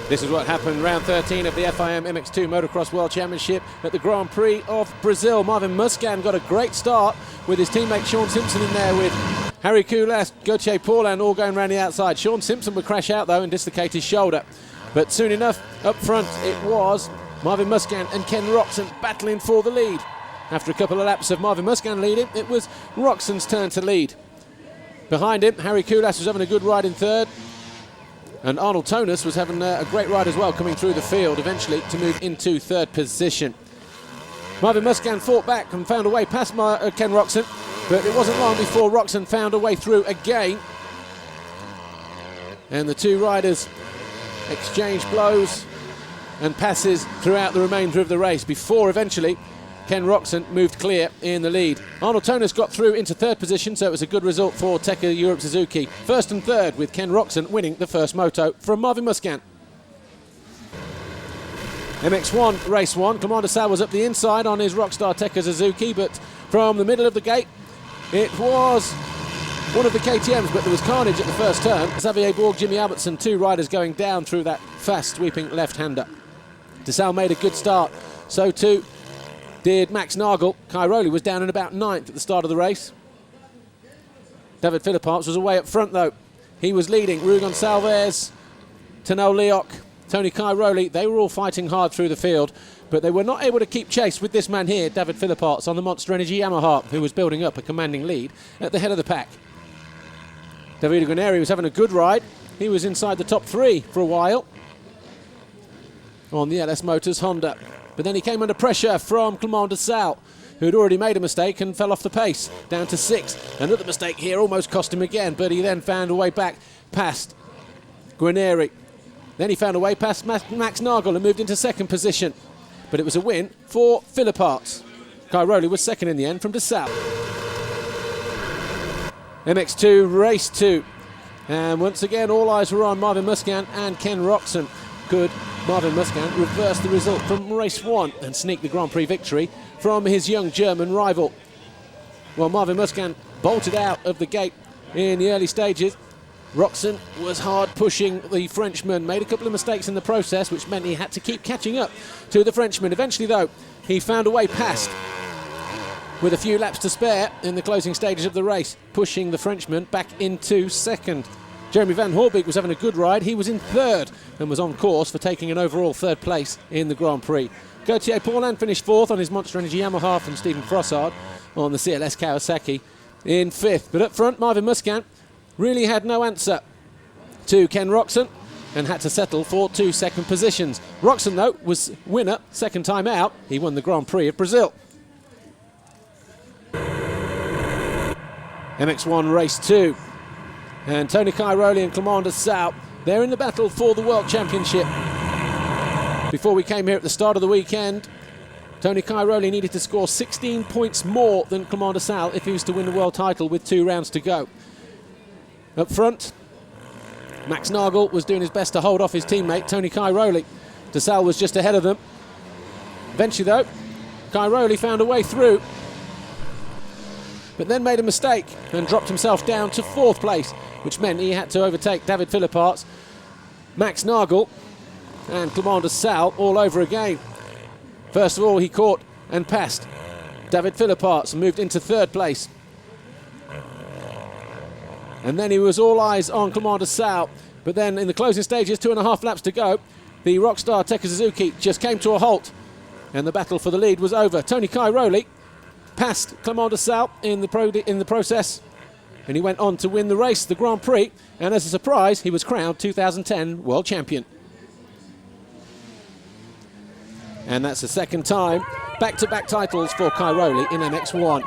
This is what happened round 13 of the FIM MX2 Motocross World Championship at the Grand Prix of Brazil. Marvin Musquin got a great start with his teammate Sean Simpson in there with Harry Coulas, Gauthier Paulin all going around the outside. Sean Simpson would crash out though and dislocate his shoulder. But soon enough, up front it was Marvin Musquin and Ken Roczen battling for the lead. After a couple of laps of Marvin Musquin leading, it was Roczen's turn to lead. Behind him, Harry Coulas was having a good ride in third. And Arnold Tonus was having a great ride as well, coming through the field eventually to move into third position. Marvin Musquin fought back and found a way past Ken Roczen, but it wasn't long before Roczen found a way through again. And the two riders exchanged blows and passes throughout the remainder of the race before eventually Ken Roczen moved clear in the lead. Arnold Tonus got through into third position, so it was a good result for Teka Europe Suzuki. First and third, with Ken Roczen winning the first moto from Marvin Musquin. MX1 race 1, Commander Sal was up the inside on his Rockstar Teka Suzuki, but from the middle of the gate, it was one of the KTMs, but there was carnage at the first turn. Xavier Borg, Jimmy Albertson, two riders going down through that fast sweeping left-hander. De Sal made a good start, so too did Max Nagel. Kai Rowley was down in about 9th at the start of the race. David Philipparts was away up front though. He was leading. Rui Gonçalves, Tanel Leoc, Tony Kai Rowley, they were all fighting hard through the field, but they were not able to keep chase with this man here, David Philipparts, on the Monster Energy Yamaha, who was building up a commanding lead at the head of the pack. Davide Guarneri was having a good ride. He was inside the top 3 for a while on the LS Motors Honda. But then he came under pressure from Clément de Sal, who had already made a mistake and fell off the pace, down to 6th. Another mistake here almost cost him again, but he then found a way back past Guarneri. Then he found a way past Max Nagel and moved into 2nd position. But it was a win for Philipparts. Kai Rowley was 2nd in the end from de Sal. MX2 race 2. And once again, all eyes were on Marvin Musquin and Ken Roczen. Could Marvin Musquin reversed the result from race 1 and sneaked the Grand Prix victory from his young German rival. Well, Marvin Musquin bolted out of the gate in the early stages. Roczen was hard pushing the Frenchman, made a couple of mistakes in the process, which meant he had to keep catching up to the Frenchman. Eventually, though, he found a way past with a few laps to spare in the closing stages of the race, pushing the Frenchman back into 2nd. Jeremy Van Hoorbeek was having a good ride. He was in 3rd and was on course for taking an overall 3rd place in the Grand Prix. Gauthier Paulin finished 4th on his Monster Energy Yamaha from Stephen Frossard on the CLS Kawasaki in 5th. But up front, Marvin Musquin really had no answer to Ken Roczen and had to settle for 2 second positions. Roczen, though, was winner 2nd time out. He won the Grand Prix of Brazil. MX1 race 2. And Tony Kai Rowley and Clément de Sal, they're in the battle for the World Championship. Before we came here at the start of the weekend, Tony Kai Rowley needed to score 16 points more than Clément de Sal if he was to win the world title with 2 rounds to go. Up front, Max Nagel was doing his best to hold off his teammate, Tony Kai Rowley. De Sal was just ahead of them. Eventually, though, Kai Rowley found a way through, but then made a mistake and dropped himself down to 4th place, which meant he had to overtake David Philipparts, Max Nagel and Clément de Sal all over again. First of all, he caught and passed David Philipparts and moved into 3rd place. And then he was all eyes on Clément de Sal, but then in the closing stages, 2.5 laps to go, the Rockstar Teka Suzuki just came to a halt and the battle for the lead was over. Tony Kai Rowley passed Clément de Sal in the process, and he went on to win the race, the Grand Prix, and as a surprise, he was crowned 2010 World Champion. And that's the 2nd time, back-to-back titles for Kai Rowley in MX1.